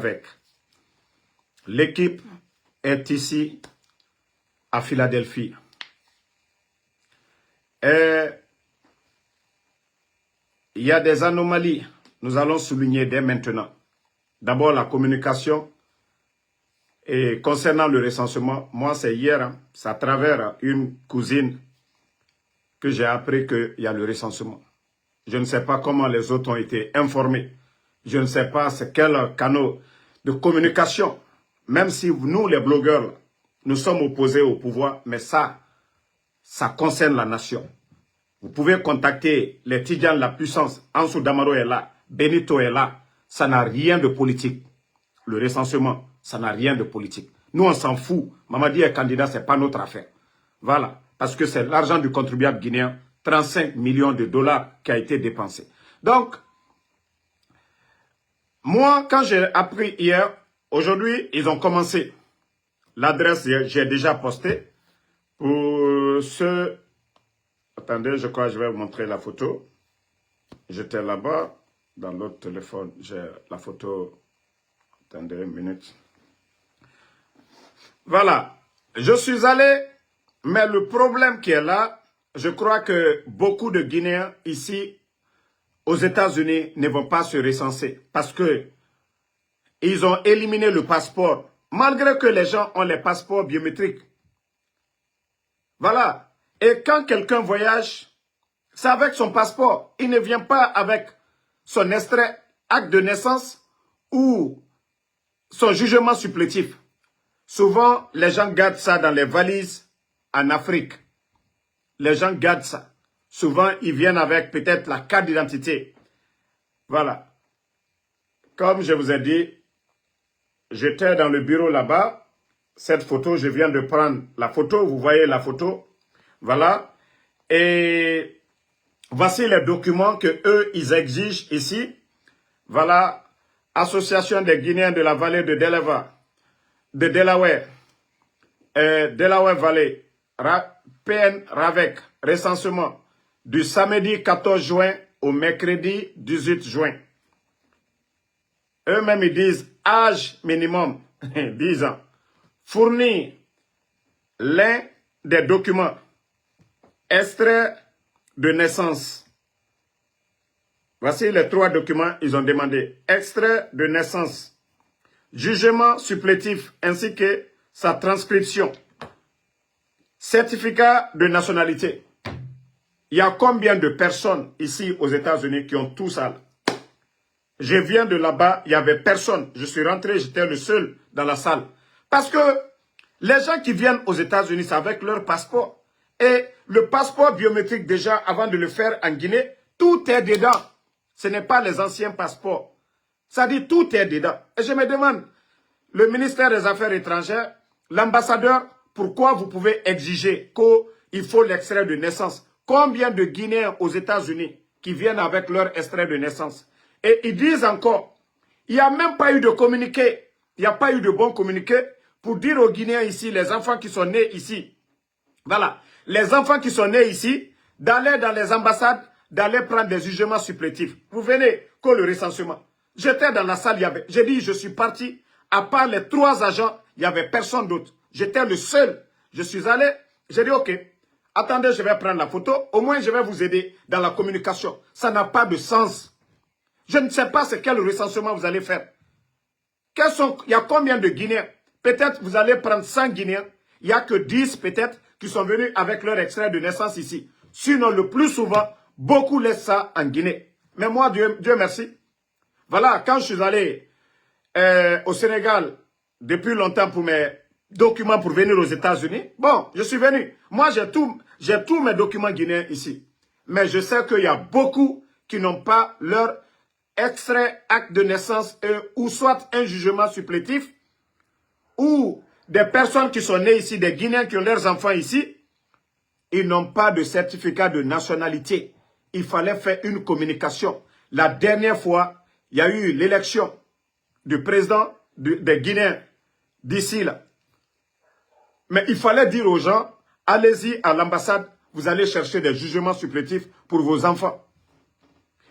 avec. L'équipe est ici à Philadelphie. Et il y a des anomalies. Nous allons souligner dès maintenant. D'abord, la communication. Et concernant le recensement, moi, c'est hier, hein, c'est à travers une cousine que j'ai appris qu'il y a le recensement. Je ne sais pas comment les autres ont été informés. Je ne sais pas c'est quel canal de communication. Même si nous, les blogueurs, nous sommes opposés au pouvoir, mais ça concerne la nation. Vous pouvez contacter les Tidjans de la puissance. Ansou Damaro est là, Benito est là. Ça n'a rien de politique. Le recensement, ça n'a rien de politique. Nous, on s'en fout. Mamadi est candidat, ce n'est pas notre affaire. Voilà. Parce que c'est l'argent du contribuable guinéen, 35 millions de dollars qui a été dépensé. Donc, moi, quand j'ai appris hier, aujourd'hui, ils ont commencé. L'adresse, j'ai déjà posté. Pour ceux... Attendez, je crois que je vais vous montrer la photo. J'étais là-bas, dans l'autre téléphone, j'ai la photo. Attendez une minute. Voilà. Je suis allé, mais le problème qui est là, je crois que beaucoup de Guinéens ici, aux États-Unis, ne vont pas se recenser. Parce que ils ont éliminé le passeport. Malgré que les gens ont les passeports biométriques. Voilà. Et quand quelqu'un voyage, c'est avec son passeport. Il ne vient pas avec son extrait, acte de naissance ou son jugement supplétif. Souvent, les gens gardent ça dans les valises en Afrique. Les gens gardent ça. Souvent, ils viennent avec peut-être la carte d'identité. Voilà. Comme je vous ai dit, j'étais dans le bureau là-bas. Cette photo, je viens de prendre la photo. Vous voyez la photo. Voilà. Et voici les documents que eux, ils exigent ici. Voilà. Association des Guinéens de la vallée de Delaware. Delaware Valley. PN Ravec. Recensement. Du samedi 14 juin au mercredi 18 juin. Eux-mêmes, ils disent âge minimum, 10 ans. Fournir l'un des documents. Extrait de naissance. Voici les 3 documents qu'ils ont demandé. Extrait de naissance. Jugement supplétif ainsi que sa transcription. Certificat de nationalité. Il y a combien de personnes ici aux États-Unis qui ont tout ça? Je viens de là-bas, il n'y avait personne. Je suis rentré, j'étais le seul dans la salle. Parce que les gens qui viennent aux États-Unis, c'est avec leur passeport. Et le passeport biométrique, déjà, avant de le faire en Guinée, tout est dedans. Ce n'est pas les anciens passeports. Ça dit tout est dedans. Et je me demande, le ministère des Affaires étrangères, l'ambassadeur, pourquoi vous pouvez exiger qu'il faut l'extrait de naissance? Combien de Guinéens aux États-Unis qui viennent avec leur extrait de naissance? Et ils disent encore, il n'y a même pas eu de communiqué, il n'y a pas eu de bon communiqué pour dire aux Guinéens ici, les enfants qui sont nés ici, voilà, les enfants qui sont nés ici, d'aller dans les ambassades, d'aller prendre des jugements supplétifs. Vous venez, que le recensement. J'étais dans la salle, j'ai dit, je suis parti, à part les 3 agents, il n'y avait personne d'autre. J'étais le seul. Je suis allé, j'ai dit, ok, attendez, je vais prendre la photo, au moins je vais vous aider dans la communication. Ça n'a pas de sens. Je ne sais pas c'est quel recensement vous allez faire. Il y a combien de Guinéens? Peut-être vous allez prendre 100 Guinéens. Il n'y a que 10 peut-être qui sont venus avec leur extrait de naissance ici. Sinon, le plus souvent, beaucoup laissent ça en Guinée. Mais moi, Dieu merci. Voilà, quand je suis allé au Sénégal depuis longtemps pour mes documents pour venir aux États-Unis, bon, je suis venu. Moi, j'ai tous mes documents guinéens ici. Mais je sais qu'il y a beaucoup qui n'ont pas leur extrait, acte de naissance ou soit un jugement supplétif ou des personnes qui sont nées ici, des Guinéens qui ont leurs enfants ici, ils n'ont pas de certificat de nationalité. Il fallait faire une communication. La dernière fois, il y a eu l'élection du président des Guinéens d'ici là. Mais il fallait dire aux gens, allez-y à l'ambassade, vous allez chercher des jugements supplétifs pour vos enfants.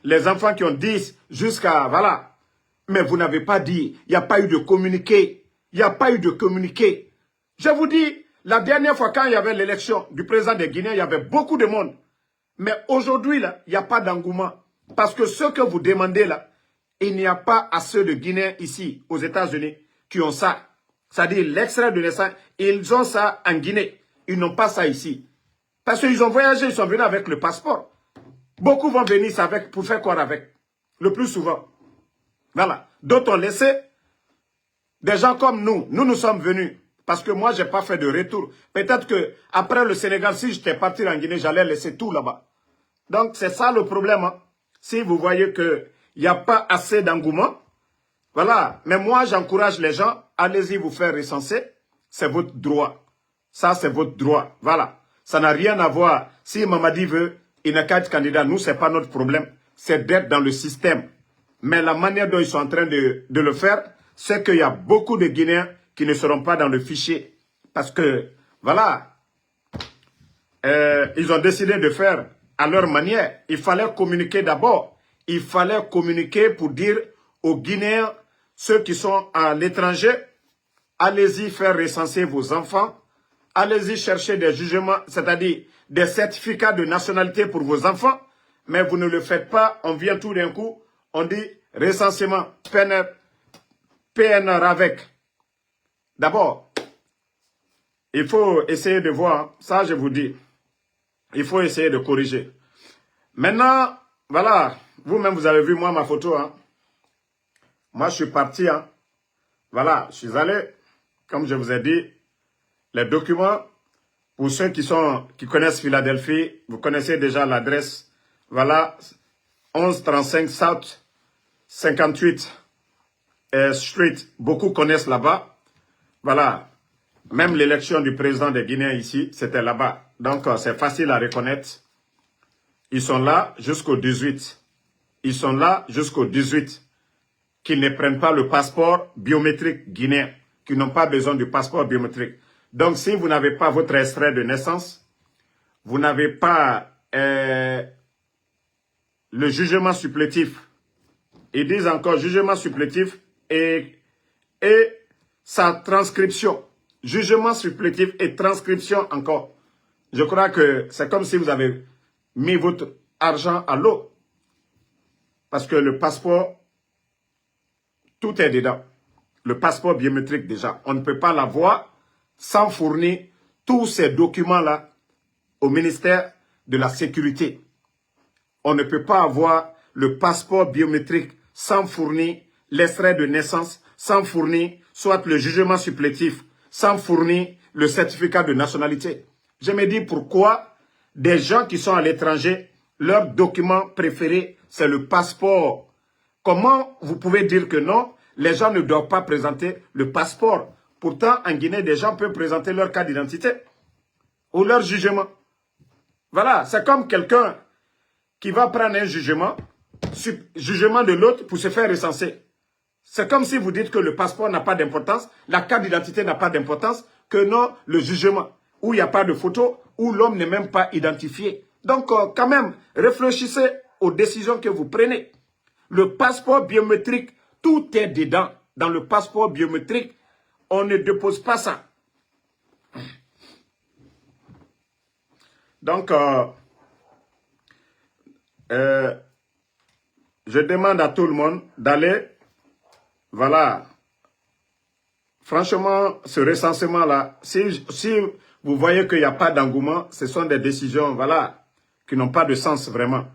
Les enfants qui ont 10 jusqu'à, voilà, Mais vous n'avez pas dit, il n'y a pas eu de communiqué. Il n'y a pas eu de communiqué. Je vous dis, la dernière fois quand il y avait l'élection du président des Guinéens, il y avait beaucoup de monde. Mais aujourd'hui, là, il n'y a pas d'engouement. Parce que ce que vous demandez là, il n'y a pas assez de Guinéens ici, aux États-Unis, qui ont ça. C'est-à-dire l'extrait de naissance, ils ont ça en Guinée. Ils n'ont pas ça ici. Parce qu'ils ont voyagé, ils sont venus avec le passeport. Beaucoup vont venir avec, pour faire quoi avec? Le plus souvent. Voilà. D'autres ont laissé. Des gens comme nous, nous sommes venus. Parce que moi, je n'ai pas fait de retour. Peut-être que après le Sénégal, si j'étais parti en Guinée, j'allais laisser tout là-bas. Donc, c'est ça le problème. Hein. Si vous voyez qu'il n'y a pas assez d'engouement, voilà. Mais moi, j'encourage les gens, allez-y vous faire recenser. C'est votre droit. Ça, c'est votre droit. Voilà. Ça n'a rien à voir. Si Mamadi veut, il n'a qu'à être candidat. Nous, ce n'est pas notre problème. C'est d'être dans le système. Mais la manière dont ils sont en train de le faire, c'est qu'il y a beaucoup de Guinéens qui ne seront pas dans le fichier. Parce que, voilà, ils ont décidé de faire à leur manière. Il fallait communiquer d'abord. Il fallait communiquer pour dire aux Guinéens, ceux qui sont à l'étranger, allez-y faire recenser vos enfants. Allez-y chercher des jugements, c'est-à-dire des certificats de nationalité pour vos enfants. Mais vous ne le faites pas. On vient tout d'un coup, on dit recensement PNR avec. D'abord, il faut essayer de voir, ça je vous dis, il faut essayer de corriger. Maintenant, voilà, vous-même vous avez vu moi ma photo. Hein. Moi je suis parti, hein. Voilà, je suis allé, comme je vous ai dit, les documents, pour ceux qui connaissent Philadelphie, vous connaissez déjà l'adresse, voilà, 1135 South 58 Street, beaucoup connaissent là-bas. Voilà, même l'élection du président des Guinéens ici, c'était là-bas. Donc, c'est facile à reconnaître. Ils sont là jusqu'au 18. Ils sont là jusqu'au 18. Qu'ils ne prennent pas le passeport biométrique guinéen. Qu'ils n'ont pas besoin du passeport biométrique. Donc, si vous n'avez pas votre extrait de naissance, vous n'avez pas le jugement supplétif. Ils disent encore jugement supplétif et sa transcription. Jugement supplétif et transcription encore. Je crois que c'est comme si vous avez mis votre argent à l'eau. Parce que le passeport, tout est dedans. Le passeport biométrique déjà. On ne peut pas l'avoir sans fournir tous ces documents-là au ministère de la Sécurité. On ne peut pas avoir le passeport biométrique sans fournir l'extrait de naissance, sans fournir soit le jugement supplétif, sans fournir le certificat de nationalité. Je me dis pourquoi des gens qui sont à l'étranger, leur document préféré, c'est le passeport. Comment vous pouvez dire que non, les gens ne doivent pas présenter le passeport? Pourtant, en Guinée, des gens peuvent présenter leur carte d'identité ou leur jugement. Voilà, c'est comme quelqu'un qui va prendre un jugement de l'autre pour se faire recenser. C'est comme si vous dites que le passeport n'a pas d'importance, la carte d'identité n'a pas d'importance, que non, le jugement, où il n'y a pas de photo, où l'homme n'est même pas identifié. Donc, quand même, réfléchissez aux décisions que vous prenez. Le passeport biométrique, tout est dedans. Dans le passeport biométrique, on ne dépose pas ça. Donc, je demande à tout le monde d'aller, voilà, franchement, ce recensement-là, si vous voyez qu'il n'y a pas d'engouement, ce sont des décisions, voilà, qui n'ont pas de sens vraiment.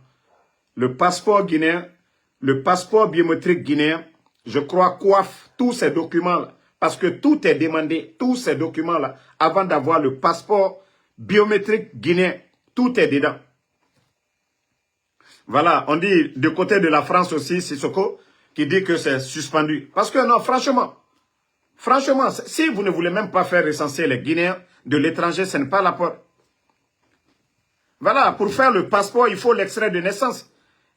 Le passeport guinéen, le passeport biométrique guinéen, je crois, coiffe tous ces documents-là. Parce que tout est demandé, tous ces documents-là, avant d'avoir le passeport biométrique guinéen. Tout est dedans. Voilà, on dit du côté de la France aussi, Sissoko, qui dit que c'est suspendu. Parce que non, franchement, si vous ne voulez même pas faire recenser les Guinéens de l'étranger, ce n'est pas la porte. Voilà, pour faire le passeport, il faut l'extrait de naissance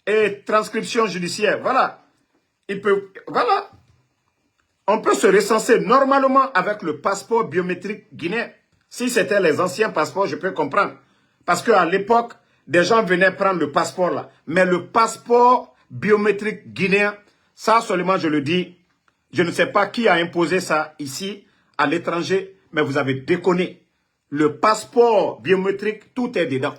et transcription judiciaire. Voilà. Voilà. On peut se recenser normalement avec le passeport biométrique guinéen. Si c'était les anciens passeports, je peux comprendre. Parce qu'à l'époque, des gens venaient prendre le passeport là. Mais le passeport biométrique guinéen, Ça seulement je le dis. Je ne sais pas qui a imposé ça ici, à l'étranger, mais vous avez déconné. Le passeport biométrique, tout est dedans.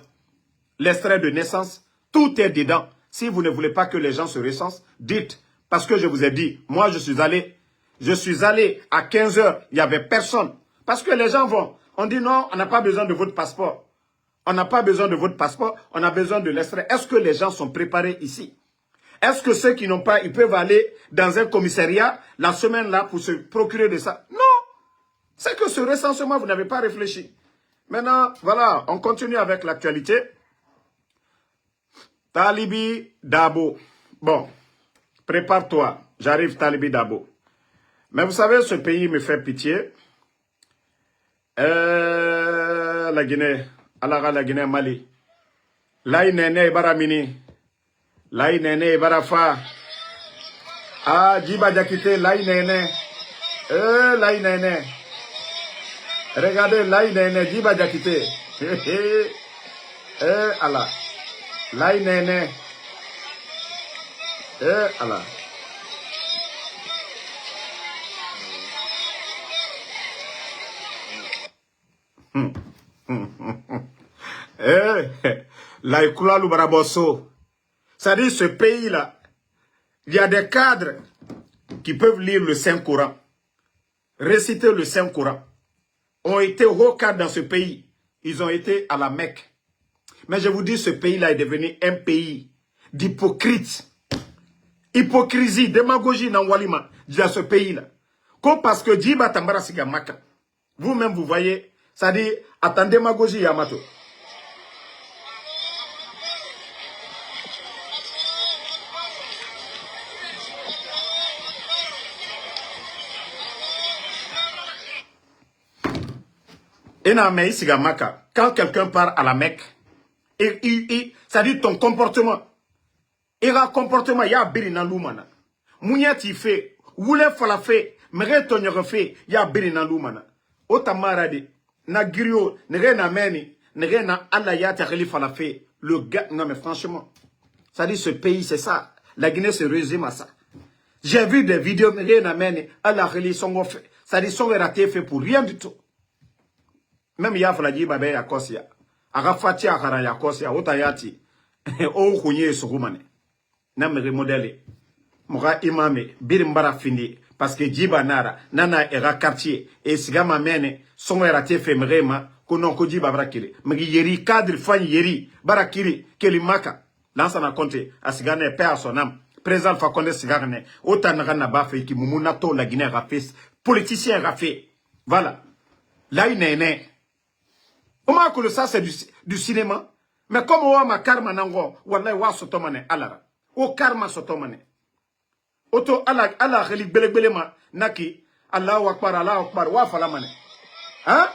L'extrait de naissance, tout est dedans. Si vous ne voulez pas que les gens se recensent, dites. Parce que je vous ai dit, moi je suis allé à 15 h, il n'y avait personne. Parce que les gens vont, on dit non, on n'a pas besoin de votre passeport. On n'a pas besoin de votre passeport, on a besoin de l'extrait. Est-ce que les gens sont préparés ici? Est-ce que ceux qui n'ont pas, ils peuvent aller dans un commissariat la semaine-là pour se procurer de ça? Non. C'est que ce recensement, vous n'avez pas réfléchi. Maintenant, voilà, on continue avec l'actualité. Talibi Dabo. Bon, prépare-toi. J'arrive, Talibi Dabo. Mais vous savez, ce pays me fait pitié. La Guinée, la Guinée, Mali. Là, il n'est pas Baramini. Là, il n'est pas Barafa. Ah, Djiba Diakité, là, il n'est pas. Là, il n'est pas. Regardez, là, il n'est pas. Djiba Diakité. Allah. Là, il n'est pas. Allah. La Ikula Lubaraboso. C'est-à-dire, ce pays-là, il y a des cadres qui peuvent lire le Saint-Coran, réciter le Saint-Coran, ont été hauts cadres dans ce pays. Ils ont été à la Mecque. Mais je vous dis, ce pays-là est devenu un pays d'hypocrites. Hypocrisie, démagogie dans Walima, dans ce pays-là. Comme parce que Djiba Tambara Siga Maka. Vous-même, vous voyez, ça dit, attendez démagogie Yamato. Quand quelqu'un part à la Mecque, ça dit ton comportement. Il y a un comportement, il y a un birina lumana. Mounya ti fait, woule fala fait, mere tonyo fait, il y a un birina lumana. Otamaradi, na griot, nere na meni, nere na alla ya ta khalifa la fait. Le gars, non mais franchement, ça dit ce pays, c'est ça. La Guinée se résume à ça. J'ai vu des vidéos, nere na meni, alla khalifa sont fait. Ça dit, sont ratés fait pour rien du tout. Même il y a Fladji Babé Yakosia. Arafati Akara Yakosia, Otayati. O Kounye Soumane. Nam remodélé. Mora imame, Birimbara fini. Parce que Djiba Nara, Nana era quartier. Et Sigama Mene, son raté fait mrema, konon ko Djiba Brakili. Magi Yeri, cadre fan Yeri, Barakili, Kelimaka. Lansa na compte, Asigane, père son âme. Président Fakonde Sigarne, Otanagana Bafé, qui Mumunato, la Guinée Rafis, politicien Rafé. Voilà. Là, il n'est. Comment que ça c'est du cinéma? Mais comme on a karma nango, wallahi wa sotomane alara. O karma sotomane. Oto ala khali bele ma naki Allahu akbar wa falamane. Hein?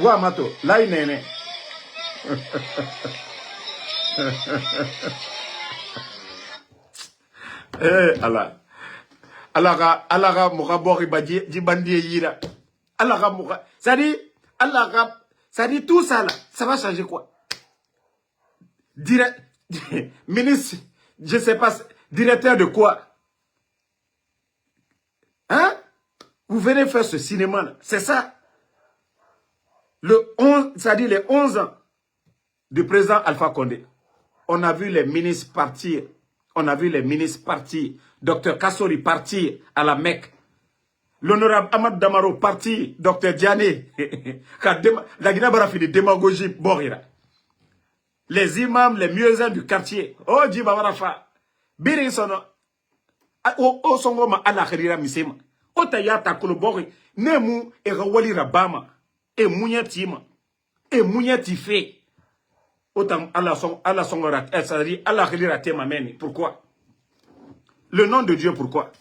Wa mato la inene. Allah. Allah mugabori badji dibandi yira. Allah ça dit, Allah, ça dit tout ça là, ça va changer quoi? Ministre, je ne sais pas, directeur de quoi? Hein? Vous venez faire ce cinéma là, c'est ça? Ça dit les 11 ans du président Alpha Condé. On a vu les ministres partir. Dr Kassori partir à la Mecque. L'honorable Ahmad Damaro parti, Dr Diané, la Guinée bara fait de démagogie, borira. Les imams, les mieux du quartier, oh Djiba Barafa, Biri sono, o songoma ala kharira misema, o tayata kolobori, nemu e rawali rabama, e mouyatima, e mouyatife, autant ala songora, c'est-à-dire ala kharira tema meni, pourquoi? Le nom de Dieu, pourquoi?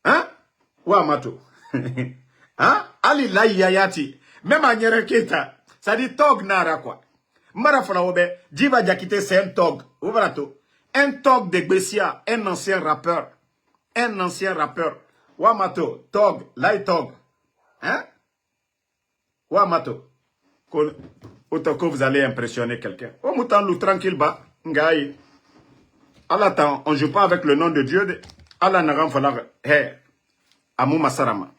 Hein? Wa mato. Hein? Ali la yayati. Même à Nyereketa. Ça dit tog nara quoi. Marafala obe. Djiba Diakité c'est un tog. Ouvrato. Un tog de Bessia. Un ancien rappeur. Wa mato. Tog. Lai tog. Hein? Wa mato. Autant que vous allez impressionner quelqu'un. Au moutan lou tranquille ba. Ngaï. Allah, on ne joue pas avec le nom de Dieu. Allah n'a rien fait. Hey, Amou Masarama.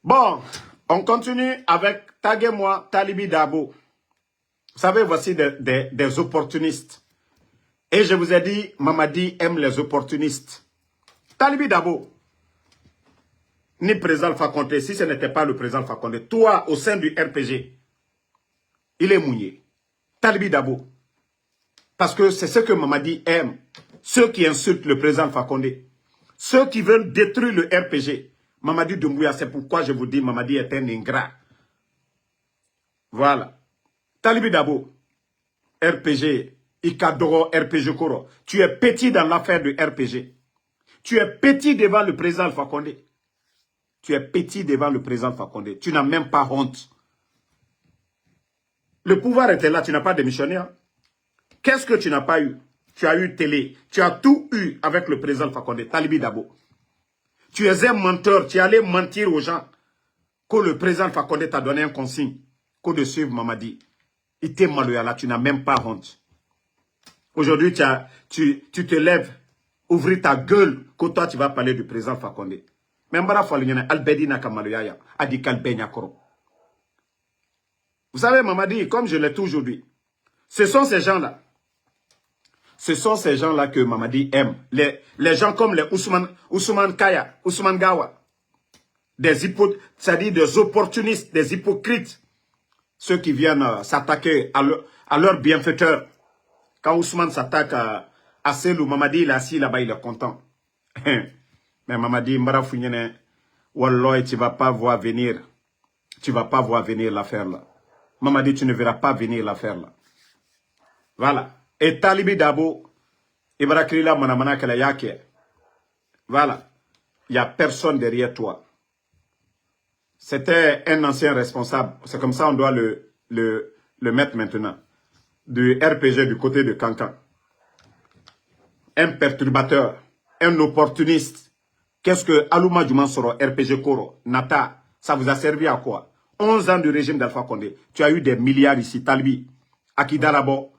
Bon, on continue avec Taguez-moi Talibi Dabo. Vous savez, voici des opportunistes. Et je vous ai dit, Mamadi aime les opportunistes. Talibi Dabo, ni président Alpha Condé, si ce n'était pas le président Alpha Condé, toi, au sein du RPG, il est mouillé. Talibi Dabo. Parce que c'est ce que Mamadi aime. Ceux qui insultent le président Alpha Condé. Ceux qui veulent détruire le RPG. Mamadi Doumbouya, c'est pourquoi je vous dis, Mamadi est un ingrat. Voilà. Talibi Dabo, RPG, Ikadoro, RPG Koro. Tu es petit dans l'affaire du RPG. Tu es petit devant le président Alpha Condé. Tu es petit devant le président Alpha Condé. Tu n'as même pas honte. Le pouvoir était là, tu n'as pas démissionné. Hein? Qu'est-ce que tu n'as pas eu? Tu as eu télé. Tu as tout eu avec le président Alpha Condé, Talibi Dabo. Tu es un menteur. Tu es allé mentir aux gens que le président Alpha Condé t'a donné un consigne. Que de suivre Mamadi. Il t'est malheureux là, tu n'as même pas honte. Aujourd'hui, tu te lèves, ouvrir ta gueule, que toi tu vas parler du président Alpha Condé. Mais Mbara Falunyane, Albedina Kamaluyaya, Adi Kalbenya Koro. Vous savez, Mamadi, comme je l'ai toujours dit, ce sont ces gens-là. Ce sont ces gens-là que Mamadi aime. Les gens comme les Ousmane Kaya, Ousmane Gawa. C'est-à-dire des opportunistes, des hypocrites. Ceux qui viennent s'attaquer à leurs bienfaiteurs. Quand Ousmane s'attaque à Selou, Mamadi, il est assis là-bas, il est content. Mais Mamadi, Mbarafunyene, Wallah, tu ne vas pas voir venir. Tu ne vas pas voir venir l'affaire là. Mamadi, tu ne verras pas venir l'affaire là. Voilà. Et Talibi Dabo, Ibrakrila Manamana Kalayake. Voilà. Il n'y a personne derrière toi. C'était un ancien responsable. C'est comme ça on doit le mettre maintenant. Du RPG du côté de Kankan. Un perturbateur. Un opportuniste. Qu'est-ce que Alouma Djoumansoro, RPG Koro, Nata, ça vous a servi à quoi? 11 ans du régime d'Alpha Condé. Tu as eu des milliards ici, Talibi. Akidarabo.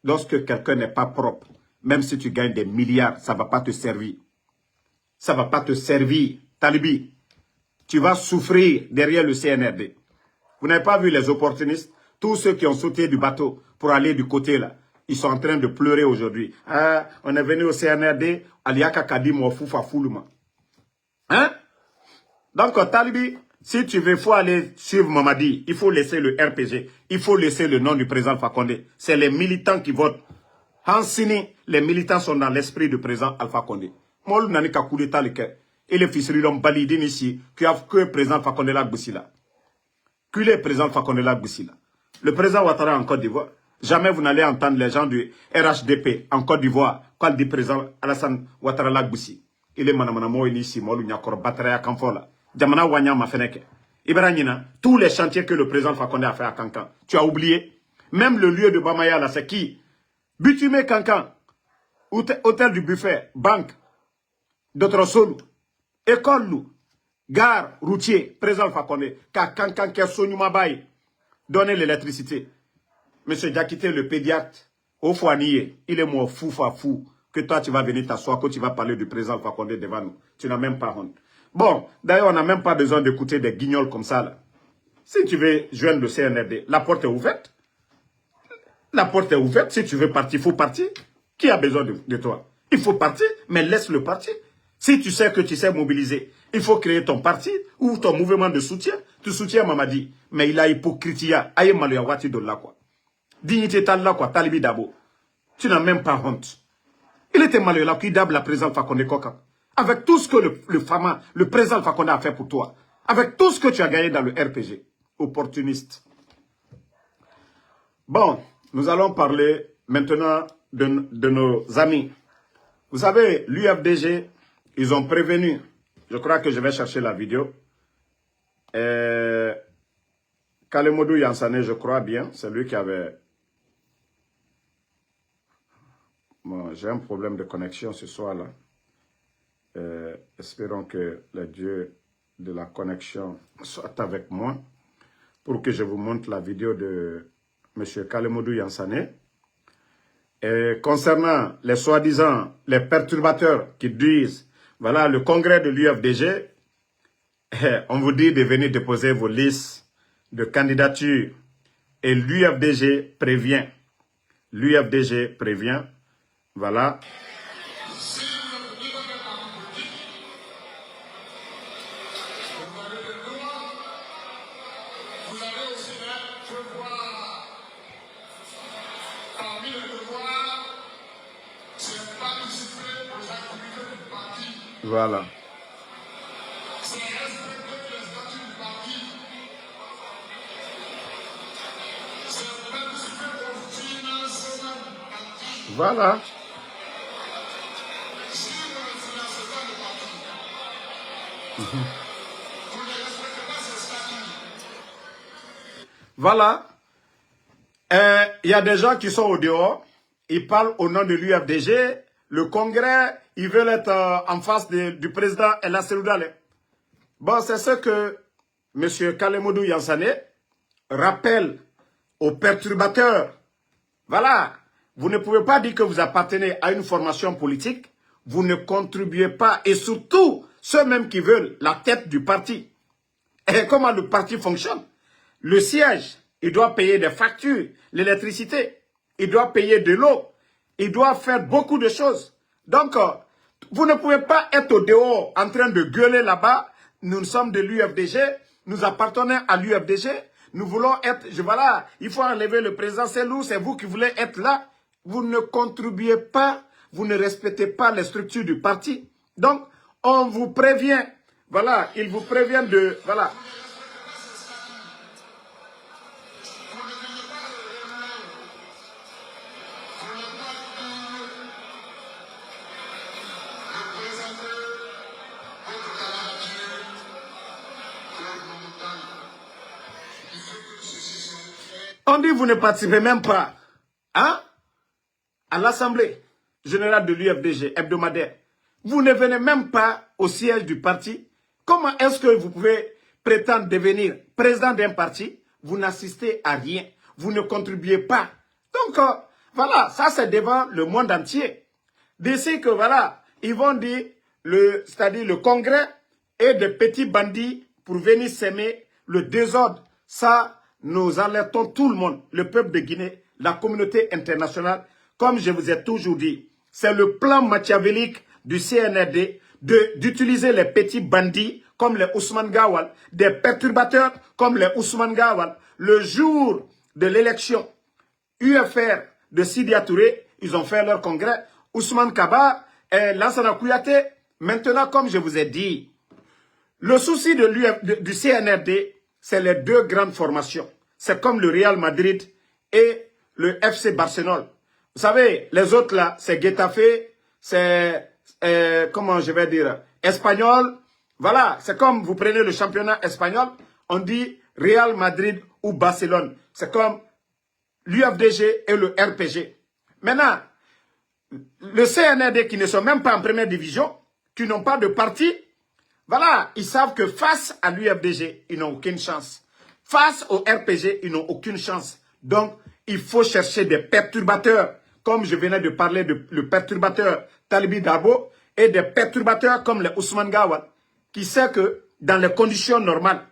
Lorsque quelqu'un n'est pas propre, même si tu gagnes des milliards, ça ne va pas te servir. Ça ne va pas te servir. Talibi, tu vas souffrir derrière le CNRD. Vous n'avez pas vu les opportunistes? Tous ceux qui ont sauté du bateau pour aller du côté là, ils sont en train de pleurer aujourd'hui. Ah, on est venu au CNRD, Aliaka Kadim ou Foufa Foulouma. Hein? Donc, Talibi, si tu veux, il faut aller suivre Mamadi. Il faut laisser le RPG. Il faut laisser le nom du président Alpha Condé. C'est les militants qui votent. Hansini, les militants sont dans l'esprit du président Alpha Condé. Moi, je n'ai pas coup d'état. Et les fils de Balidine ici, qui a que le président Alpha Condé là, Boussila. Que le président Alpha Condé là, Boussila. Le président Ouattara en Côte d'Ivoire. Jamais vous n'allez entendre les gens du RHDP en Côte d'Ivoire quand dit président Alassane Ouattara là, Boussi. Il est manamamo ici, moi, il y a encore Batraya Kamfola. Jamana Wanyama Feneke. Ibrahima, tous les chantiers que le président Fakonde a fait à Kankan, tu as oublié. Même le lieu de Bamaya, là, c'est qui? Bitumé Kankan, hôtel du buffet, banque, d'autres sols, école, gare, routier, président Fakonde, Kankan, qui a soigné Mabaye, donner l'électricité. Monsieur Diakité, le pédiatre, au Fouanier, il est mort fou, que toi tu vas venir t'asseoir, que tu vas parler du président Fakonde devant nous. Tu n'as même pas honte. Bon, d'ailleurs, on n'a même pas besoin d'écouter des guignols comme ça, là. Si tu veux joindre le CNRD, la porte est ouverte. La porte est ouverte. Si tu veux partir, il faut partir. Qui a besoin de toi? Il faut partir, mais laisse-le partir. Si tu sais que tu sais mobiliser, il faut créer ton parti ou ton mouvement de soutien. Tu soutiens Mamadi. Mais il a hypocritia. Aïe Malouawati de là, quoi. Dignité tal là, quoi. Talibi Dabo. Tu n'as même pas honte. Il était malheureux là, qui dab la présence Fakonde Koka. Avec tout ce que le président Fakonde a fait pour toi. Avec tout ce que tu as gagné dans le RPG. Opportuniste. Bon, nous allons parler maintenant de nos amis. Vous savez, l'UFDG, ils ont prévenu. Je crois que je vais chercher la vidéo. Kalemodou Yansane, je crois bien, c'est lui qui avait... Bon, j'ai un problème de connexion ce soir-là. Espérons que le Dieu de la connexion soit avec moi pour que je vous montre la vidéo de M. Kalemodou Yansane concernant les soi-disant, les perturbateurs qui disent, voilà, le congrès de l'UFDG, on vous dit de venir déposer vos listes de candidature. Et l'UFDG prévient. L'UFDG prévient. Voilà. Voilà. Voilà. Voilà. Il y a des gens qui sont au dehors. Ils parlent au nom de l'UFDG. Le congrès, ils veulent être en face du président El Seloudale. Bon, c'est ce que M. Kalemodou Yansane rappelle aux perturbateurs. Voilà. Vous ne pouvez pas dire que vous appartenez à une formation politique. Vous ne contribuez pas. Et surtout, ceux mêmes qui veulent la tête du parti. Et comment le parti fonctionne? Le siège, il doit payer des factures, l'électricité. Il doit payer de l'eau. Il doit faire beaucoup de choses. Donc, vous ne pouvez pas être au dehors en train de gueuler là-bas. Nous sommes de l'UFDG. Nous appartenons à l'UFDG. Nous voulons être... Voilà, il faut enlever le président Selou. C'est vous qui voulez être là. Vous ne contribuez pas. Vous ne respectez pas les structures du parti. Donc, on vous prévient. Voilà, il vous prévient de... Voilà. On dit que vous ne participez même pas hein, à l'Assemblée générale de l'UFDG hebdomadaire. Vous ne venez même pas au siège du parti. Comment est-ce que vous pouvez prétendre devenir président d'un parti? Vous n'assistez à rien. Vous ne contribuez pas. Donc, voilà, ça c'est devant le monde entier. D'ici que, voilà, ils vont dire, c'est-à-dire le congrès et des petits bandits pour venir s'aimer le désordre. Ça, nous alertons tout le monde, le peuple de Guinée, la communauté internationale. Comme je vous ai toujours dit, c'est le plan machiavélique du CNRD d'utiliser les petits bandits comme les Ousmane Gawal, des perturbateurs comme les Ousmane Gawal. Le jour de l'élection UFR de Sidia Touré, ils ont fait leur congrès. Ousmane Kaba et Lansana Kouyaté. Maintenant, comme je vous ai dit, le souci du CNRD, c'est les deux grandes formations. C'est comme le Real Madrid et le FC Barcelone. Vous savez, les autres là, c'est Getafe, c'est, comment je vais dire, Espagnol. Voilà, c'est comme vous prenez le championnat espagnol, on dit Real Madrid ou Barcelone. C'est comme l'UFDG et le RPG. Maintenant, le CNRD qui ne sont même pas en première division, qui n'ont pas de parti, voilà, ils savent que face à l'UFDG, ils n'ont aucune chance. Face au RPG, ils n'ont aucune chance. Donc, il faut chercher des perturbateurs, comme je venais de parler de le perturbateur Talibi Dabo, et des perturbateurs comme les Ousmane Gawal, qui sait que dans les conditions normales,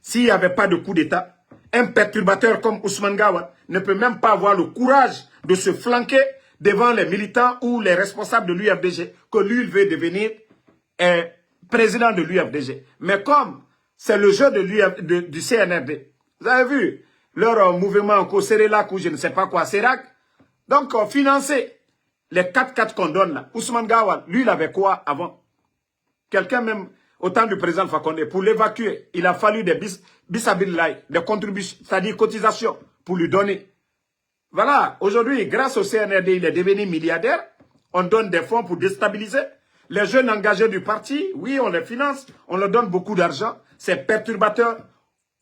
s'il n'y avait pas de coup d'État, un perturbateur comme Ousmane Gawal ne peut même pas avoir le courage de se flanquer devant les militants ou les responsables de l'UFDG, que lui, il veut devenir président de l'UFDG. Mais comme c'est le jeu du CNRD, vous avez vu leur mouvement en Sérelac ou je ne sais pas quoi, Sérac. Donc, financer les 4-4 qu'on donne là. Ousmane Gawal, lui, il avait quoi avant? Quelqu'un même, au temps du président Fakonde, pour l'évacuer, il a fallu des bisabillahi, des contributions, c'est-à-dire cotisations, pour lui donner. Voilà, aujourd'hui, grâce au CNRD, il est devenu milliardaire. On donne des fonds pour déstabiliser. Les jeunes engagés du parti, oui, on les finance, on leur donne beaucoup d'argent. Ces perturbateurs,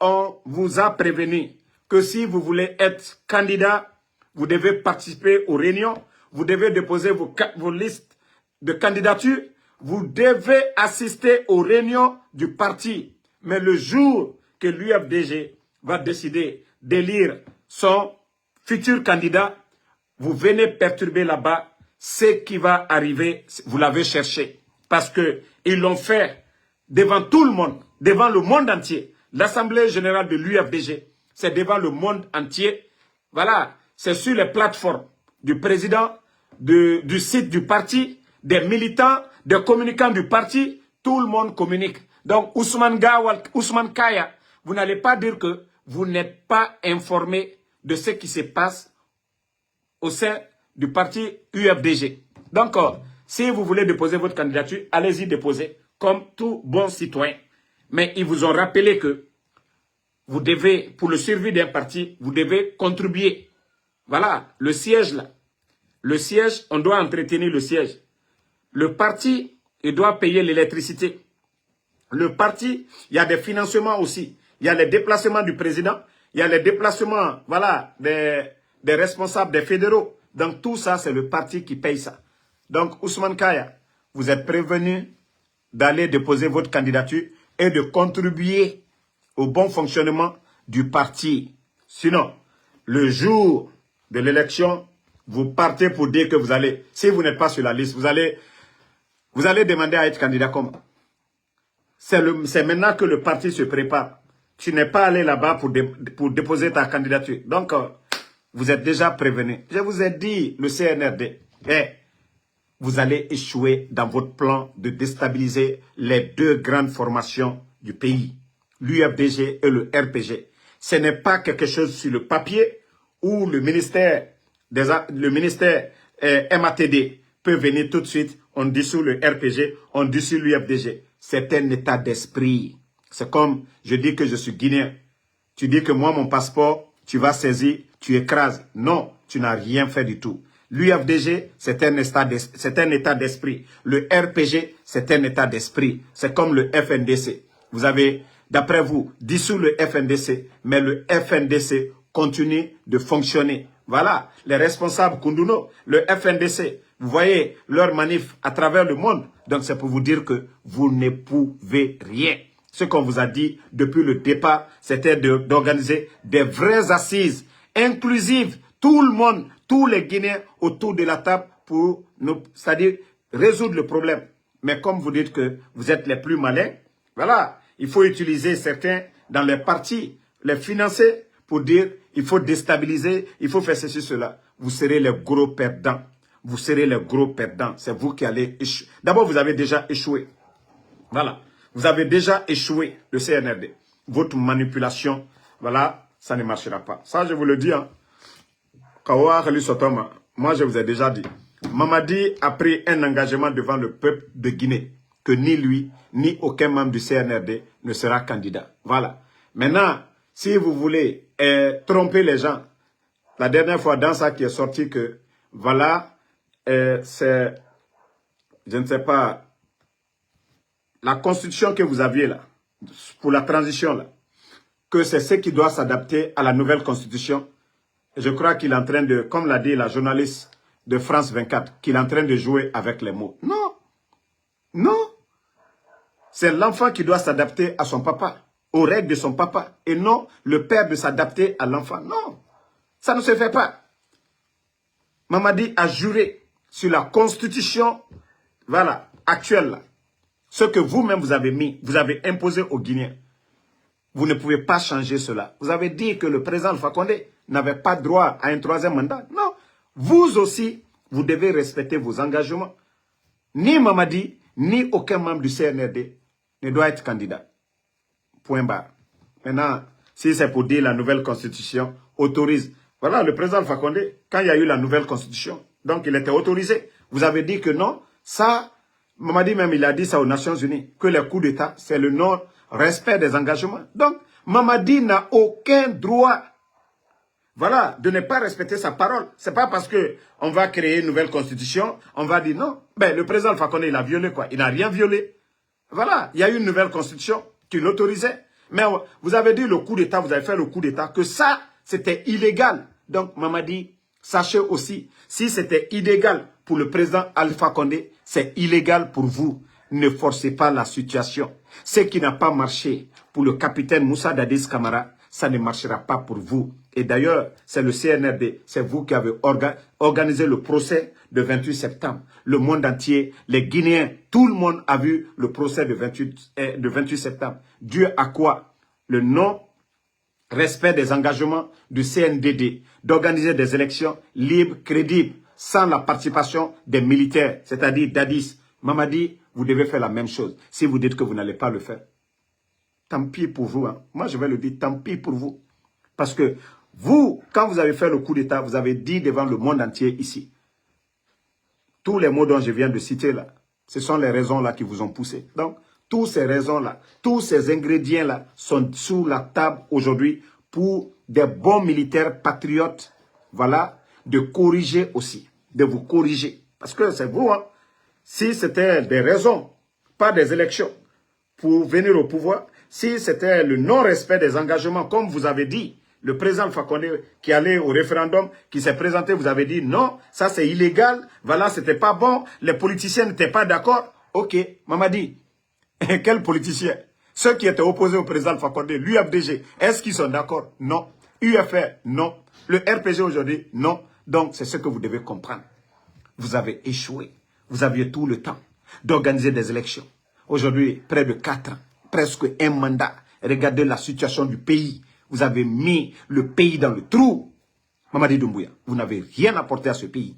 on vous a prévenu que si vous voulez être candidat, vous devez participer aux réunions, vous devez déposer vos listes de candidature, vous devez assister aux réunions du parti. Mais le jour que l'UFDG va décider d'élire son futur candidat, vous venez perturber là-bas, ce qui va arriver, vous l'avez cherché. Parce qu'ils l'ont fait devant tout le monde, devant le monde entier. L'Assemblée générale de l'UFDG, c'est devant le monde entier. Voilà, c'est sur les plateformes du président, du site du parti, des militants, des communicants du parti. Tout le monde communique. Donc, Ousmane Kaya, vous n'allez pas dire que vous n'êtes pas informé de ce qui se passe au sein du parti UFDG. Donc, si vous voulez déposer votre candidature, allez-y déposer comme tout bon citoyen. Mais ils vous ont rappelé que vous devez, pour le survie d'un parti, vous devez contribuer. Voilà, le siège là. Le siège, on doit entretenir le siège. Le parti, il doit payer l'électricité. Le parti, il y a des financements aussi. Il y a les déplacements du président. Il y a les déplacements, voilà, des responsables, des fédéraux. Donc tout ça, c'est le parti qui paye ça. Donc Ousmane Kaya, vous êtes prévenu d'aller déposer votre candidature et de contribuer au bon fonctionnement du parti. Sinon, le jour de l'élection, vous partez pour dire que vous allez, si vous n'êtes pas sur la liste, vous allez demander à être candidat comme. C'est maintenant que le parti se prépare. Tu n'es pas allé là-bas pour déposer ta candidature. Donc, vous êtes déjà prévenu. Je vous ai dit, le CNRD, vous allez échouer dans votre plan de déstabiliser les deux grandes formations du pays, l'UFDG et le RPG. Ce n'est pas quelque chose sur le papier où le ministère MATD peut venir tout de suite, on dissout le RPG, on dissout l'UFDG. C'est un état d'esprit. C'est comme, je dis que je suis guinéen. Tu dis que moi, mon passeport, tu vas saisir, tu écrases. Non, tu n'as rien fait du tout. L'UFDG, c'est un état d'esprit. Le RPG, c'est un état d'esprit. C'est comme le FNDC. Vous avez, d'après vous, dissous le FNDC, mais le FNDC continue de fonctionner. Voilà, les responsables Koundouno, le FNDC, vous voyez leur manif à travers le monde. Donc c'est pour vous dire que vous ne pouvez rien. Ce qu'on vous a dit depuis le départ, c'était d'organiser des vraies assises inclusives. Tout le monde, tous les Guinéens autour de la table pour nous, c'est-à-dire résoudre le problème. Mais comme vous dites que vous êtes les plus malins, voilà, il faut utiliser certains dans les partis, les financer pour dire il faut déstabiliser, il faut faire ceci, cela. Vous serez les gros perdants. Vous serez les gros perdants. C'est vous qui allez échouer. D'abord, vous avez déjà échoué. Voilà. Vous avez déjà échoué, le CNRD. Votre manipulation, voilà, ça ne marchera pas. Ça, je vous le dis. Hein. Moi, je vous ai déjà dit. Mamadi a pris un engagement devant le peuple de Guinée que ni lui, ni aucun membre du CNRD ne sera candidat. Voilà. Maintenant, si vous voulez tromper les gens, la dernière fois dans ça qui est sorti que, voilà, c'est, je ne sais pas, la constitution que vous aviez là, pour la transition là, que c'est ce qui doit s'adapter à la nouvelle constitution. Je crois qu'il est en train de, comme l'a dit la journaliste de France 24, qu'il est en train de jouer avec les mots. Non, non. C'est l'enfant qui doit s'adapter à son papa, aux règles de son papa, et non le père de s'adapter à l'enfant. Non, ça ne se fait pas. Mamadi a juré sur la constitution, voilà, actuelle là. Ce que vous-même vous avez mis, vous avez imposé aux Guinéens. Vous ne pouvez pas changer cela. Vous avez dit que le président Alpha Condé n'avait pas droit à un troisième mandat. Non. Vous aussi, vous devez respecter vos engagements. Ni Mamadi, ni aucun membre du CNRD ne doit être candidat. Point barre. Maintenant, si c'est pour dire la nouvelle constitution autorise. Voilà, le président Alpha Condé, quand il y a eu la nouvelle constitution, donc il était autorisé. Vous avez dit que non, ça... Mamadi même, il a dit ça aux Nations Unies, que les coups d'État, c'est le non-respect des engagements. Donc, Mamadi n'a aucun droit, voilà, de ne pas respecter sa parole. C'est pas parce que on va créer une nouvelle constitution, on va dire non. Ben, le président Alpha Condé, il a violé quoi? Il n'a rien violé. Voilà, il y a eu une nouvelle constitution qui l'autorisait. Mais vous avez dit le coup d'État, vous avez fait le coup d'État, que ça, c'était illégal. Donc, Mamadi, sachez aussi, si c'était illégal pour le président Alpha Condé, c'est illégal pour vous. Ne forcez pas la situation. Ce qui n'a pas marché pour le capitaine Moussa Dadis Camara, ça ne marchera pas pour vous. Et d'ailleurs, c'est le CNRD, c'est vous qui avez organisé le procès de 28 septembre. Le monde entier, les Guinéens, tout le monde a vu le procès de 28 septembre. Dû à quoi? Le non-respect des engagements du CNDD, d'organiser des élections libres, crédibles, sans la participation des militaires, c'est-à-dire Dadis. Mamadi, vous devez faire la même chose. Si vous dites que vous n'allez pas le faire, tant pis pour vous. Hein. Moi, je vais le dire, tant pis pour vous. Parce que vous, quand vous avez fait le coup d'État, vous avez dit devant le monde entier ici, tous les mots dont je viens de citer là, ce sont les raisons là qui vous ont poussé. Donc, toutes ces raisons-là, tous ces ingrédients-là sont sous la table aujourd'hui pour des bons militaires patriotes, voilà, de corriger aussi, de vous corriger. Parce que c'est vous, hein. Si c'était des raisons, pas des élections, pour venir au pouvoir, si c'était le non-respect des engagements, comme vous avez dit, le président Fakonde qui allait au référendum, qui s'est présenté, vous avez dit non, ça c'est illégal, voilà, c'était pas bon, les politiciens n'étaient pas d'accord. Ok, Mamadi, quels politiciens? Ceux qui étaient opposés au président Fakonde, l'UFDG, est-ce qu'ils sont d'accord? Non. UFR, non. Le RPG aujourd'hui, non. Donc, c'est ce que vous devez comprendre. Vous avez échoué. Vous aviez tout le temps d'organiser des élections. Aujourd'hui, près de 4 ans, presque un mandat. Regardez la situation du pays. Vous avez mis le pays dans le trou. Mamadi Doumbouya, vous n'avez rien apporté à ce pays.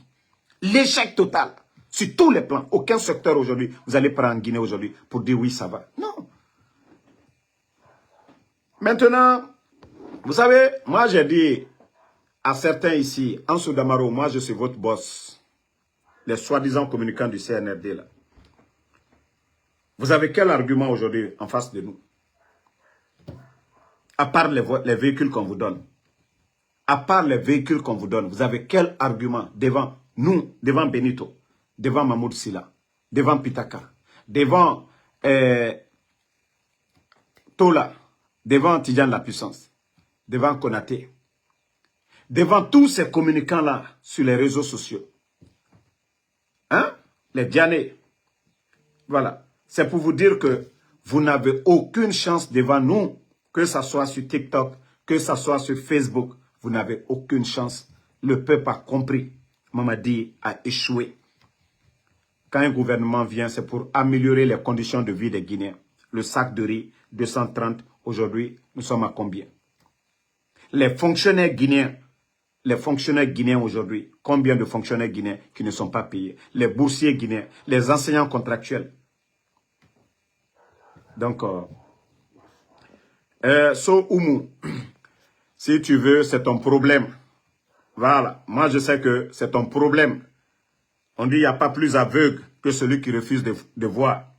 L'échec total, sur tous les plans. Aucun secteur aujourd'hui, vous allez prendre en Guinée aujourd'hui pour dire oui, ça va. Non. Maintenant, vous savez, moi j'ai dit à certains ici, en Soudamaro, moi je suis votre boss. Les soi-disant communicants du CNRD là. Vous avez quel argument aujourd'hui en face de nous? À part les véhicules qu'on vous donne. À part les véhicules qu'on vous donne, vous avez quel argument devant nous, devant Benito, devant Mahmoud Silla, devant Pitaka, devant Tola, devant Tidjane la puissance, devant Konaté, devant tous ces communicants-là sur les réseaux sociaux. Hein? Les Dianés. Voilà. C'est pour vous dire que vous n'avez aucune chance devant nous, que ce soit sur TikTok, que ce soit sur Facebook. Vous n'avez aucune chance. Le peuple a compris. Mamadi a échoué. Quand un gouvernement vient, c'est pour améliorer les conditions de vie des Guinéens. Le sac de riz, 230. Aujourd'hui, nous sommes à combien? Les fonctionnaires guinéens aujourd'hui, combien de fonctionnaires guinéens qui ne sont pas payés? Les boursiers guinéens, les enseignants contractuels. Donc, So Oumou, si tu veux, c'est ton problème. Voilà, moi je sais que c'est ton problème. On dit il n'y a pas plus aveugle que celui qui refuse de voir.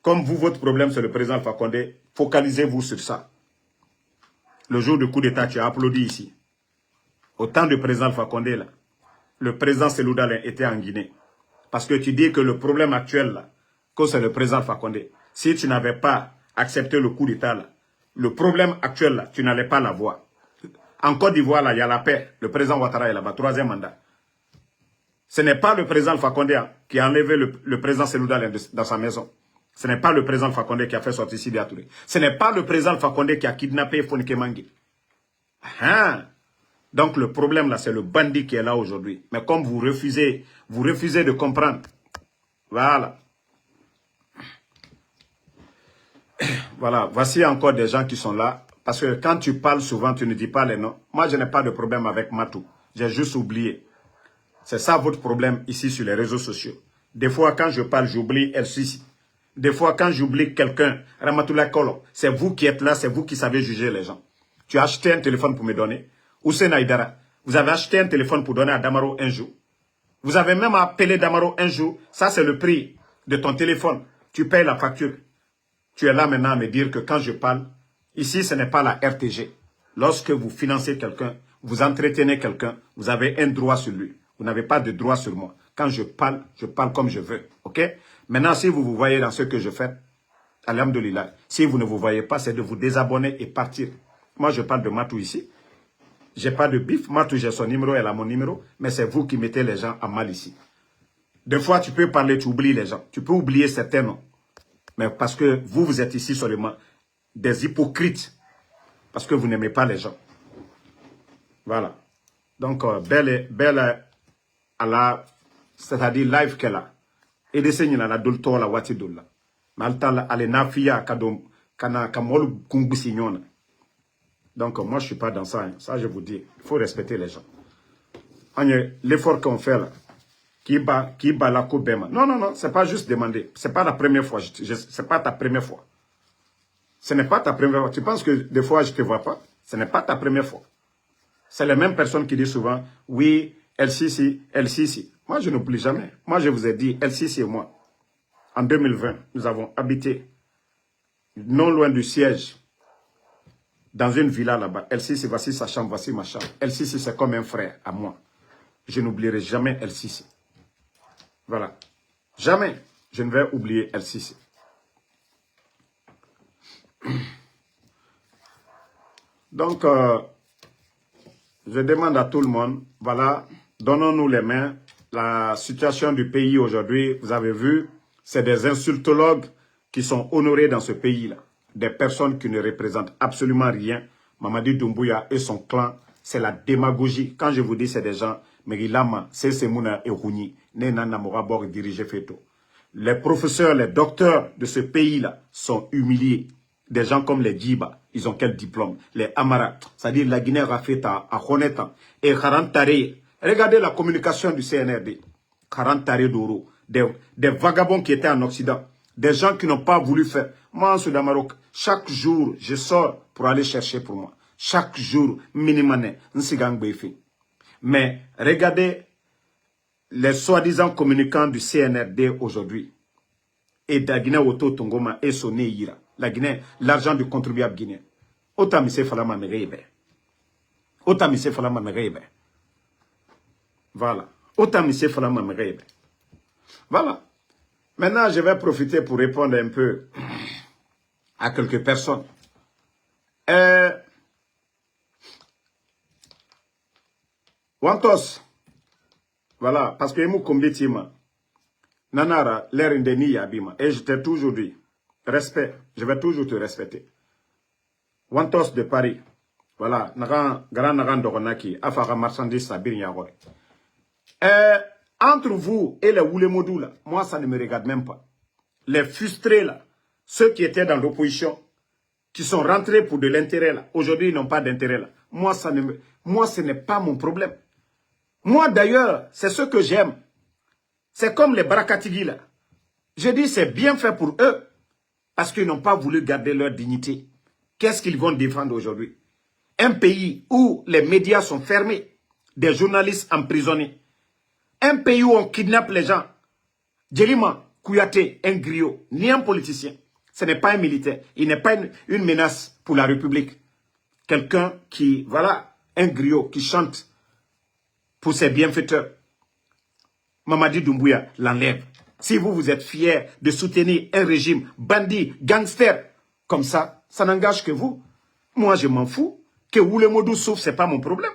Comme vous, votre problème, c'est le président Fakonde, focalisez-vous sur ça. Le jour du coup d'État, tu as applaudi ici. Au temps du président Fakonde, là, le président Selouda était en Guinée. Parce que tu dis que le problème actuel, là, que c'est le président Fakonde. Si tu n'avais pas accepté le coup d'État, là, le problème actuel, là, tu n'allais pas l'avoir. En Côte d'Ivoire, là, il y a la paix. Le président Ouattara est là-bas, 3e mandat. Ce n'est pas le président Fakonde qui a enlevé le président Selouda dans sa maison. Ce n'est pas le président Fakonde qui a fait sortir Sidi Touré. Ce n'est pas le président Fakonde qui a kidnappé Fonike Mangi. Ah. Donc le problème là, c'est le bandit qui est là aujourd'hui. Mais comme vous refusez de comprendre. Voilà. Voilà, voici encore des gens qui sont là. Parce que quand tu parles souvent, tu ne dis pas les noms. Moi, je n'ai pas de problème avec Matou. J'ai juste oublié. C'est ça votre problème ici sur les réseaux sociaux. Des fois, quand je parle, j'oublie El-Sisi. Des fois, quand j'oublie quelqu'un, Ramatoulaye Kolo, c'est vous qui êtes là, c'est vous qui savez juger les gens. Tu as acheté un téléphone pour me donner. Hussein Aïdara, vous avez acheté un téléphone pour donner à Damaro un jour. Vous avez même appelé Damaro un jour. Ça, c'est le prix de ton téléphone. Tu payes la facture. Tu es là maintenant à me dire que quand je parle, ici, ce n'est pas la RTG. Lorsque vous financez quelqu'un, vous entretenez quelqu'un, vous avez un droit sur lui. Vous n'avez pas de droit sur moi. Quand je parle comme je veux. OK? Maintenant, si vous vous voyez dans ce que je fais, alhamdoulilah. Si vous ne vous voyez pas, c'est de vous désabonner et partir. Moi, je parle de Matou ici. Je n'ai pas de bif. Matou, j'ai son numéro, elle a mon numéro. Mais c'est vous qui mettez les gens à mal ici. Des fois, tu peux parler, tu oublies les gens. Tu peux oublier certains noms. Mais parce que vous êtes ici seulement des hypocrites. Parce que vous n'aimez pas les gens. Voilà. Donc, belle à la, c'est-à-dire live qu'elle a. Et des signes à la dolto la wati dolla. Malta ale nafia kadom kana kamol kungusignona. Donc, moi, je ne suis pas dans ça. Hein. Ça, je vous dis, il faut respecter les gens. L'effort qu'on fait là, qui bat la Kobema. Non, non, non, c'est pas juste demander. C'est pas la première fois. C'est pas ta première fois. Ce n'est pas ta première fois. Tu penses que des fois, je ne te vois pas? Ce n'est pas ta première fois. C'est les mêmes personnes qui disent souvent, oui, El-Sisi, El-Sisi. Moi, je n'oublie jamais. Moi, je vous ai dit, El-Sisi et moi, en 2020, nous avons habité non loin du siège, dans une villa là-bas. El-Sisi, voici sa chambre, voici ma chambre. El-Sisi, c'est comme un frère à moi. Je n'oublierai jamais El-Sisi. Voilà. Jamais je ne vais oublier El-Sisi. Donc, je demande à tout le monde, voilà, donnons-nous les mains. La situation du pays aujourd'hui, vous avez vu, c'est des insultologues qui sont honorés dans ce pays-là. Des personnes qui ne représentent absolument rien. Mamadi Doumbouya et son clan, c'est la démagogie. Quand je vous dis c'est des gens, Merilama, Sesemouna et Rouni, Nenana Morabor dirigé Feto. Les professeurs, les docteurs de ce pays-là sont humiliés. Des gens comme les Djiba, ils ont quel diplôme? Les Amara, c'est-à-dire la Guinée Rafeta, à Honeta, et Karantare. Regardez la communication du CNRD. Karantare d'Oro, des vagabonds qui étaient en Occident, des gens qui n'ont pas voulu faire. Moi, en Soudan Maroc, chaque jour, je sors pour aller chercher pour moi. Chaque jour, minimum, mais regardez les soi-disant communicants du CNRD aujourd'hui. Et de la Guinée Auto Tongoma et son Ira. La Guinée, l'argent du contribuable guinéen. Otamise Falama Merebe. Otamise Falama Merebe. Voilà. Otamise Falama Merebe. Voilà. Maintenant, je vais profiter pour répondre un peu à quelques personnes. Wantos. Voilà. Parce que nous combattimos. Nanara, l'air indéni Yabima. Et je t'ai toujours dit, respect, je vais toujours te respecter. Wantos de Paris. Voilà, grand Naran Doronaki, Afara marchandise Sabir Yaroy. Entre vous et les Oulemodou là, moi ça ne me regarde même pas. Les frustrés là, ceux qui étaient dans l'opposition, qui sont rentrés pour de l'intérêt là, aujourd'hui ils n'ont pas d'intérêt là. Moi, ce n'est pas mon problème. Moi d'ailleurs, c'est ce que j'aime. C'est comme les Barakatigui là. Je dis c'est bien fait pour eux. Parce qu'ils n'ont pas voulu garder leur dignité. Qu'est-ce qu'ils vont défendre aujourd'hui? Un pays où les médias sont fermés. Des journalistes emprisonnés. Un pays où on kidnappe les gens. Djelima Kouyaté, un griot, ni un politicien. Ce n'est pas un militaire. Il n'est pas une menace pour la République. Quelqu'un qui, voilà, un griot qui chante pour ses bienfaiteurs. Mamadi Doumbouya l'enlève. Si vous êtes fiers de soutenir un régime bandit, gangster, comme ça n'engage que vous. Moi, je m'en fous. Que Oulemodou souffre, ce n'est pas mon problème.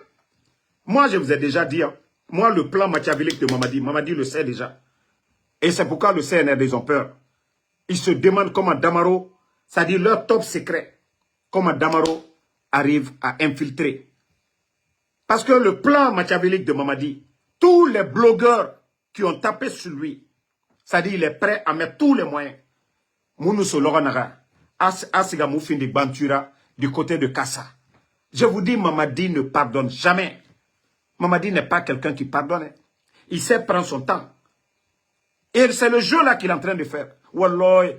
Moi, je vous ai déjà dit, hein, moi, le plan machiavélique de Mamadi le sait déjà. Et c'est pourquoi le CNRD, ils ont peur. Ils se demandent comment Damaro, c'est-à-dire leur top secret, comment Damaro arrive à infiltrer. Parce que le plan machiavélique de Mamadi, tous les blogueurs qui ont tapé sur lui, c'est-à-dire il est prêt à mettre tous les moyens. Mounouso Loranara, Asiga Moufindi Bantura, du côté de Kassa. Je vous dis, Mamadi ne pardonne jamais. Mamadi n'est pas quelqu'un qui pardonne. Il sait prendre son temps. Et c'est le jeu là qu'il est en train de faire. Wallah,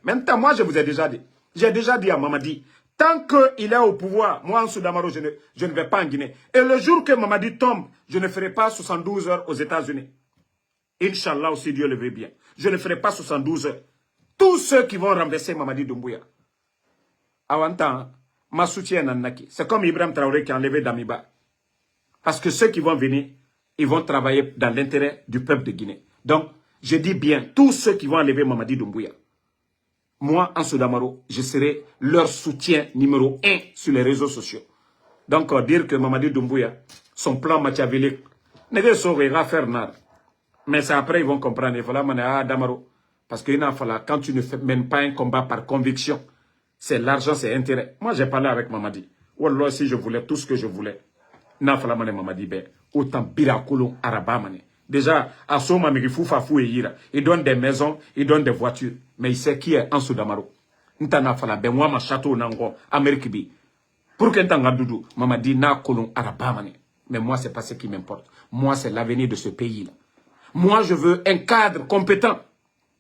maintenant, moi je vous ai déjà dit. J'ai déjà dit à Mamadi, tant qu'il est au pouvoir, moi en Soudamaro, je ne vais pas en Guinée. Et le jour que Mamadi tombe, je ne ferai pas 72 heures aux États-Unis. Inch'Allah, si Dieu le veut bien. Je ne ferai pas 72 heures. Tous ceux qui vont renverser Mamadi Doumbouya. Awantan, ma soutien Naki. C'est comme Ibrahim Traoré qui a enlevé Damiba. Parce que ceux qui vont venir, ils vont travailler dans l'intérêt du peuple de Guinée. Donc, je dis bien, tous ceux qui vont enlever Mamadi Doumbouya, moi, en Soudamaro, je serai leur soutien numéro 1 sur les réseaux sociaux. Donc, dire que Mamadi Doumbouya, son plan machiavélique, ne veut pas faire nada. Mais c'est après, ils vont comprendre. Il faut la Damaro. Parce que quand tu ne mènes pas un combat par conviction, c'est l'argent, c'est intérêt. Moi, j'ai parlé avec Mamadi. Wallah, si je voulais tout ce que je voulais. N'a fala mane mamadi be. Autant birakolon araba mane. Déjà, à son mamiki foufa fou et ira. Il donne des maisons, il donne des voitures. Mais il sait qui est en Soudamaro. N'tana fala ben moi ma château nango Amérique bi. Pour que n'tanga doudou, mamadi na kolon araba mane. Mais moi, c'est pas ce qui m'importe. Moi, c'est l'avenir de ce pays-là. Moi, je veux un cadre compétent.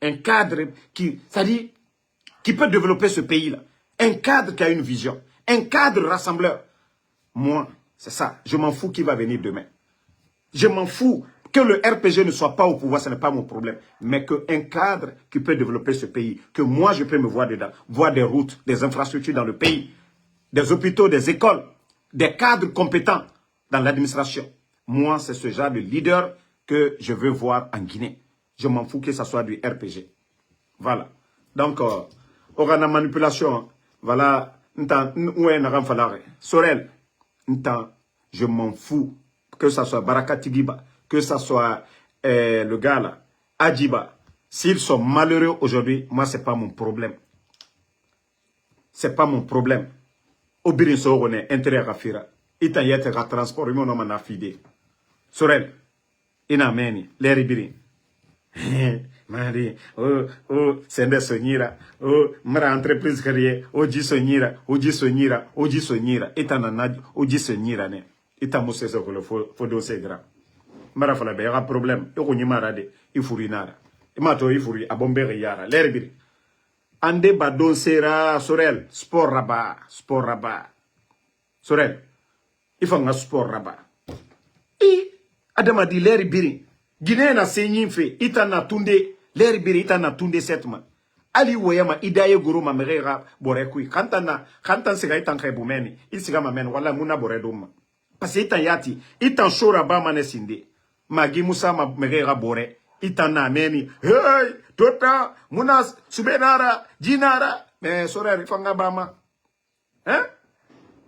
Un cadre qui, c'est-à-dire, qui peut développer ce pays-là. Un cadre qui a une vision. Un cadre rassembleur. Moi, c'est ça. Je m'en fous qui va venir demain. Je m'en fous que le RPG ne soit pas au pouvoir, ce n'est pas mon problème. Mais qu'un cadre qui peut développer ce pays, que moi je peux me voir dedans, voir des routes, des infrastructures dans le pays, des hôpitaux, des écoles, des cadres compétents dans l'administration. Moi, c'est ce genre de leader que je veux voir en Guinée. Je m'en fous que ce soit du RPG. Voilà. Donc, on a la manipulation. Voilà. Sorel. Je m'en fous. Que ce soit Baraka Tigiba, que ce soit le gars là, Adjiba. S'ils sont malheureux aujourd'hui, moi, ce n'est pas mon problème. Ce n'est pas mon problème. Obirin Sorone, intérêt à Fira. Itan yete à transport, il m'a fidé. Sorel. Ina meni, leri biri. Mari, sende sonira, mara entreprise carrière, oji sonira, itana nadi, oji sonira ne. Ita mousse ko le fodo segra. Mara fala be y'a problème, yoko nyimara de, ifuri nara. Imato ifuri abombere yara, leri biri. Ande badon sera sorel, sport rabat. Sorel, ifanga sport rabat. Adama di leri biri. Guinée na senyin fe, ita na tunde, leri biri ita na tunde setma. Ali woyama idaye guru ma merera borekui. Kantan siga itan krebumeni, isiga mamen wala muna boredoma. Parce que itan yati, itan shora ba mane sinde. Magi musa ma merera bore, itan na meni. Hey, tota, muna subenara, jinara. Mais sorari fanga bama. Hein?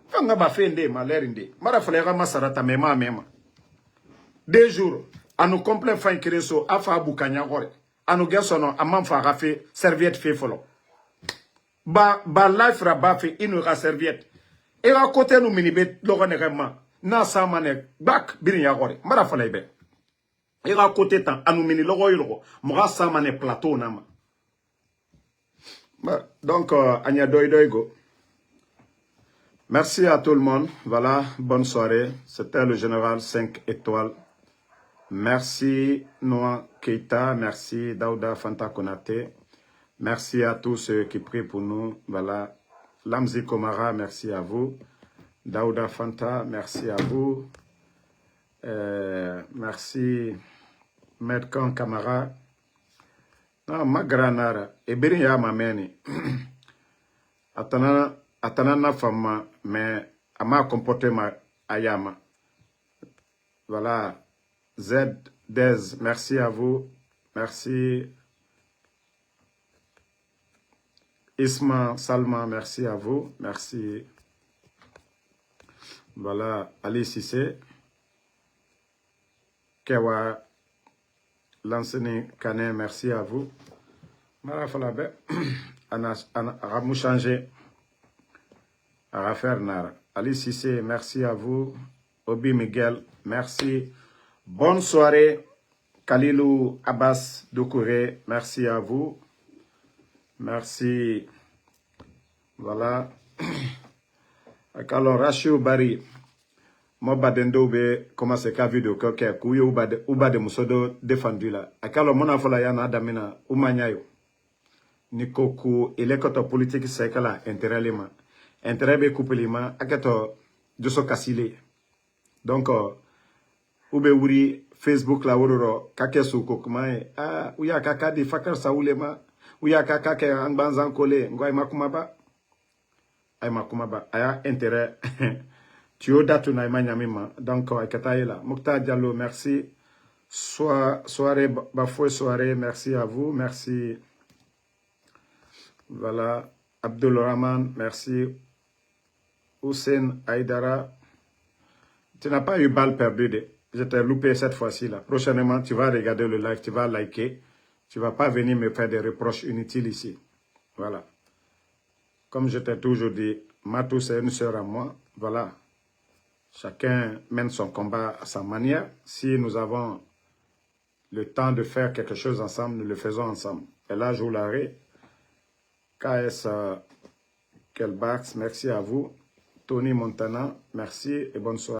Fanga ba fende ma lerinde. Mara falera masarata mema. 2 jours, à nous complètes fin créso, à fa boukanya gore. À nous gessono, à m'en faire fait serviette fait follow. Ba life ra fait une serviette. Et à côté nous minibet, l'orenement. Na sa manek, bak, birin gore. Mara falay be. Et à côté tant, à nous mini logo, mora sa manek plateau nama. Donc, Anya doigo. Merci à tout le monde. Voilà, bonne soirée. C'était le général 5 étoiles. Merci Noah Keita, merci Daouda Fanta Konate, merci à tous ceux qui prient pour nous. Voilà, Lamzi Komara, merci à vous. Daouda Fanta, merci à vous. Merci Medkan Kamara. Non, ma granara, Ebiri ya mameni. Atanana fama, mais ama comporté ma ayama. Voilà. Z10, merci à vous. Merci. Isma Salma, merci à vous. Merci. Voilà, Ali Sissé. Kewa Lanseni Kane, merci à vous. Mara Falabe. Ramou Changé. Arafer Nara. Ali Sissé, merci à vous. Obi Miguel, merci. Bonne soirée, Kalilou Abbas Doukouré, merci à vous. Merci. Voilà. Alors, Rachou Bari, moi, Badendo, comment c'est qu'à vidéo, que Kouyo ou de Moussodo défendu là. Alors, mon affaire, yana damina, ou manyayo. Nikoku, il est quand politique, c'est que là, intérêt lima. Intérêt be coupe lima, akato, de so kassile. Donc, Ube wuri Facebook la wururo kake suko kumae uya kaka di fakar saulema uya kaka ke angbanzan kole ngwa ay makumaba aya intérêt tu datu na imanyamima donc akataila Mokhtar Diallo merci soirée bafoué soirée merci à vous merci voilà Abdul Rahman merci Hussein Aïdara tu n'as pas eu balle perdue je t'ai loupé cette fois-ci là. Prochainement, tu vas regarder le live, tu vas liker. Tu ne vas pas venir me faire des reproches inutiles ici. Voilà. Comme je t'ai toujours dit, Matou, c'est une sœur à moi. Voilà. Chacun mène son combat à sa manière. Si nous avons le temps de faire quelque chose ensemble, nous le faisons ensemble. Et là, je vous l'arrête. KS Kelbax, merci à vous. Tony Montana, merci et bonne soirée.